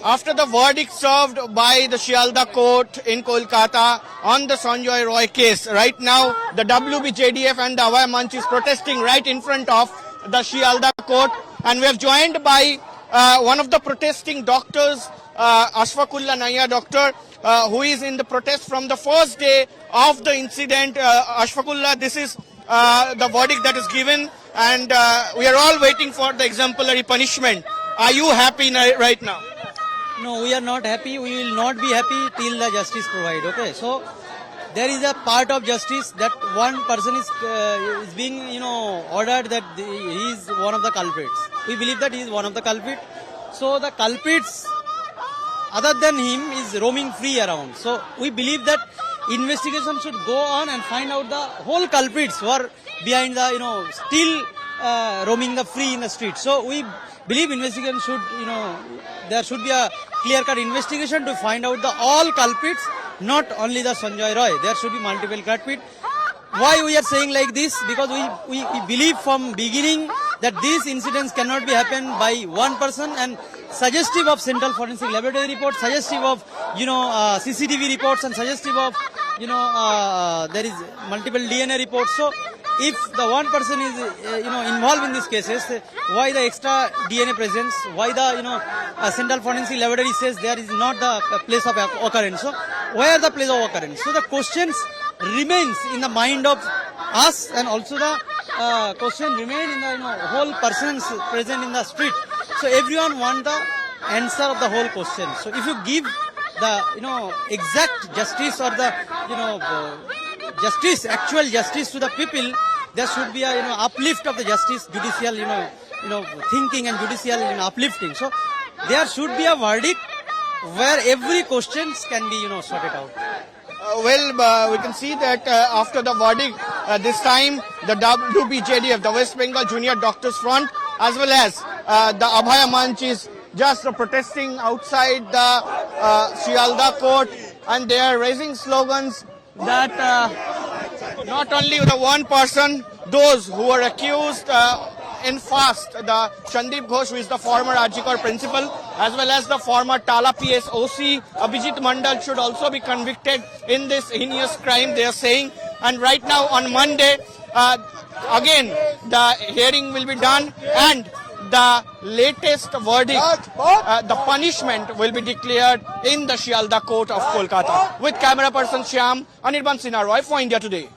After the verdict served by the Shialda court in Kolkata on the Sanjoy Roy case, right now the WBJDF and the Abhay Manch is protesting right in front of the Shialda court, and we are joined by one of the protesting doctors, Ashfaqullah Naya doctor, who is in the protest from the first day of the incident. Ashfaqullah, this is the verdict that is given, and we are all waiting for the exemplary punishment. Are you happy right now? No, we are not happy. We will not be happy till the justice provide. Okay, so there is a part of justice that one person is being, ordered that he is one of the culprits. We believe that he is one of the culprits. So the culprits, other than him, is roaming free around. So we believe that investigation should go on and find out the whole culprits who are behind the, still roaming the free in the street. So we believe investigation should, there should be a clear-cut investigation to find out the all culprits, not only the Sanjoy Roy. There should be multiple culprits. Why we are saying like this? Because we believe from beginning that these incidents cannot be happened by one person, and suggestive of Central Forensic Laboratory report, suggestive of, CCTV reports, and suggestive of, there is multiple DNA reports. So if the one person is, involved in these cases, why the extra DNA presence? Why the, Central Forensic Laboratory says there is not the place of occurrence? So where the place of occurrence? So the questions remains in the mind of us, and also the question remain in the whole persons present in the street. So everyone want the answer of the whole question. So if you give the exact justice, or the justice, actual justice to the people, there should be a uplift of the justice, judicial thinking, and judicial uplifting. So there should be a verdict where every questions can be sorted out. We can see that after the verdict, this time the WBJDF, the West Bengal Junior Doctors Front, as well as the Abhay Manch is just protesting outside the Shialda court, and they are raising slogans that not only the one person, those who are accused in fast, the Sandeep Ghosh, who is the former Arjikar principal, as well as the former Tala PS OC, Abhijit Mandal, should also be convicted in this heinous crime, they are saying. And right now on Monday, again, the hearing will be done, and the latest verdict, the punishment will be declared in the Shialda court of Kolkata. With camera person Shyam, Anirban Sinha Roy for India Today.